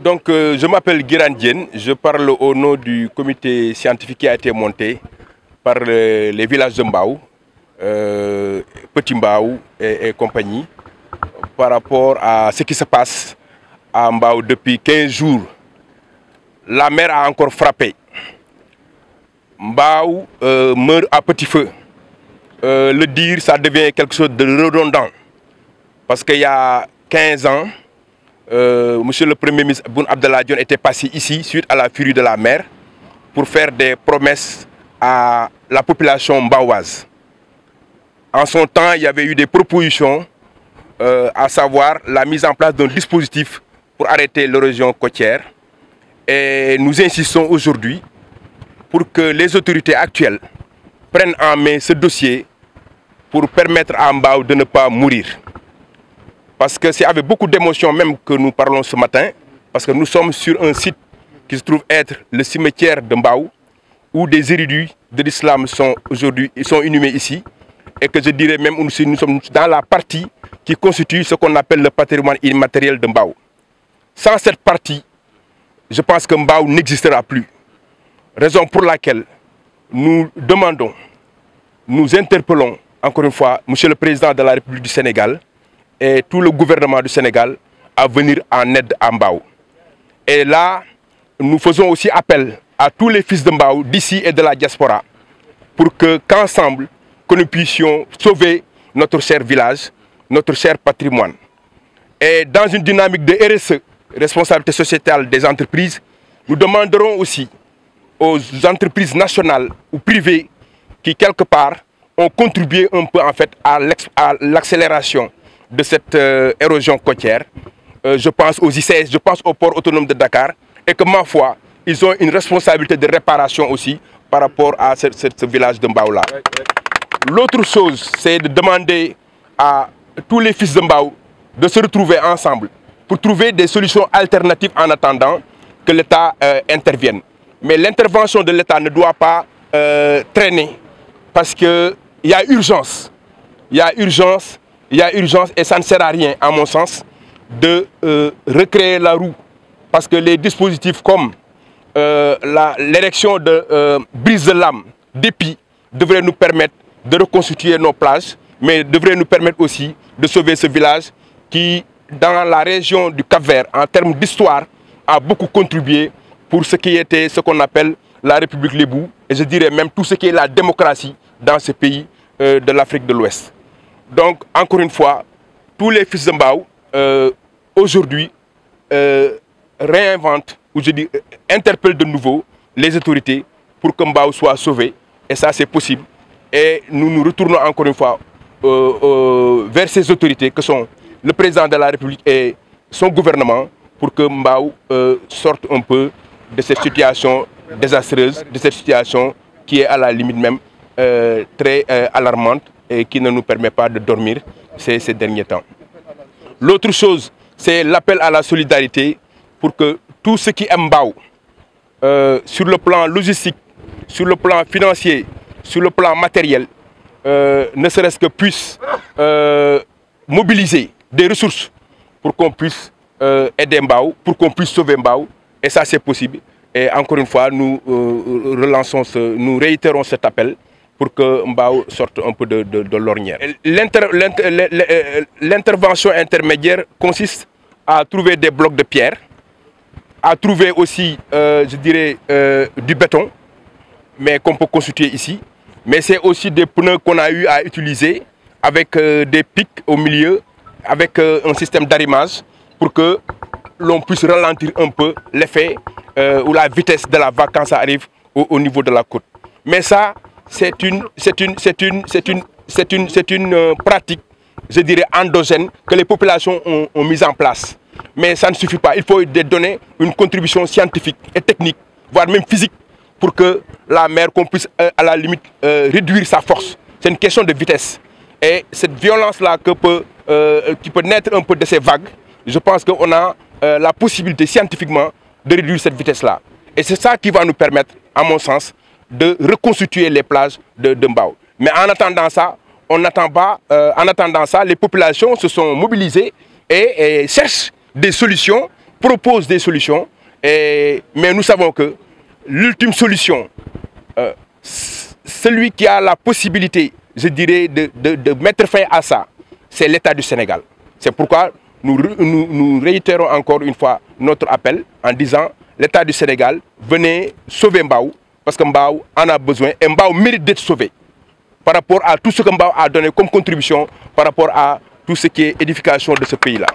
Je m'appelle Guiran Diène, je parle au nom du comité scientifique qui a été monté par les villages de Mbao, Petit Mbao et compagnie, par rapport à ce qui se passe à Mbao depuis 15 jours. La mer a encore frappé. Mbao meurt à petit feu. Le dire, ça devient quelque chose de redondant. Parce qu'il y a 15 ans, Monsieur le Premier ministre Boun Abdallah Dionne était passé ici suite à la furie de la mer pour faire des promesses à la population mbaoise. En son temps, il y avait eu des propositions, à savoir la mise en place d'un dispositif pour arrêter l'érosion côtière. Et nous insistons aujourd'hui pour que les autorités actuelles prennent en main ce dossier pour permettre à Mbao de ne pas mourir. Parce que c'est avec beaucoup d'émotion même que nous parlons ce matin, parce que nous sommes sur un site qui se trouve être le cimetière de Mbao, où des érudits de l'islam sont aujourd'hui inhumés ici, et que je dirais même nous sommes dans la partie qui constitue ce qu'on appelle le patrimoine immatériel de Mbao. Sans cette partie, je pense que Mbao n'existera plus. Raison pour laquelle nous demandons, nous interpellons encore une fois Monsieur le Président de la République du Sénégal et tout le gouvernement du Sénégal à venir en aide à Mbao. Et là, nous faisons aussi appel à tous les fils de Mbao d'ici et de la diaspora pour qu'ensemble, que nous puissions sauver notre cher village, notre cher patrimoine. Et dans une dynamique de RSE, responsabilité sociétale des entreprises, nous demanderons aussi aux entreprises nationales ou privées qui quelque part ont contribué un peu en fait à l'accélération de cette érosion côtière. Je pense aux ICS, je pense au port autonome de Dakar, et que ma foi, ils ont une responsabilité de réparation aussi par rapport à ce village de Mbao là. L'autre chose, c'est de demander à tous les fils de Mbao de se retrouver ensemble pour trouver des solutions alternatives en attendant que l'État intervienne. Mais l'intervention de l'État ne doit pas traîner parce qu'il y a urgence. Il y a urgence et ça ne sert à rien, à mon sens, de recréer la roue. Parce que les dispositifs comme l'érection de brises de lames, d'épis, devraient nous permettre de reconstituer nos plages, mais devraient nous permettre aussi de sauver ce village qui, dans la région du Cap-Vert, en termes d'histoire, a beaucoup contribué pour ce qui était ce qu'on appelle la République Lébou, et je dirais même tout ce qui est la démocratie dans ce pays de l'Afrique de l'Ouest. Donc, encore une fois, tous les fils de Mbao, aujourd'hui, réinventent, ou je dis, interpellent de nouveau les autorités pour que Mbao soit sauvé, et ça c'est possible. Et nous nous retournons encore une fois vers ces autorités que sont le président de la République et son gouvernement pour que Mbao sorte un peu de cette situation désastreuse, de cette situation qui est à la limite même très alarmante et qui ne nous permet pas de dormir ces derniers temps. L'autre chose, c'est l'appel à la solidarité pour que tous ceux qui aiment Mbao, sur le plan logistique, sur le plan financier, sur le plan matériel, ne serait-ce que puissent mobiliser des ressources pour qu'on puisse aider Mbao, pour qu'on puisse sauver Mbao. Et ça, c'est possible. Et encore une fois, nous nous réitérons cet appel pour que Mbao sorte un peu de l'ornière. L'intervention intermédiaire consiste à trouver des blocs de pierre, à trouver aussi, je dirais, du béton, mais qu'on peut constituer ici. Mais c'est aussi des pneus qu'on a eu à utiliser avec des pics au milieu, avec un système d'arrimage pour que l'on puisse ralentir un peu l'effet ou la vitesse de la vague quand ça arrive au niveau de la côte. Mais ça, c'est une pratique, je dirais, endogène que les populations ont mise en place. Mais ça ne suffit pas. Il faut donner une contribution scientifique et technique, voire même physique, pour que la mer, qu'on puisse à la limite réduire sa force. C'est une question de vitesse. Et cette violence-là qui peut naître un peu de ces vagues, je pense qu'on a la possibilité scientifiquement de réduire cette vitesse-là. Et c'est ça qui va nous permettre, à mon sens, de reconstituer les plages de Mbao. Mais en attendant ça, les populations se sont mobilisées et cherchent des solutions propose des solutions, mais nous savons que l'ultime solution, celui qui a la possibilité, je dirais, de mettre fin à ça, c'est l'État du Sénégal. C'est pourquoi nous réitérons encore une fois notre appel en disant l'État du Sénégal, venez sauver Mbao, parce que Mbao en a besoin et Mbao mérite d'être sauvé par rapport à tout ce que Mbao a donné comme contribution, par rapport à tout ce qui est édification de ce pays-là.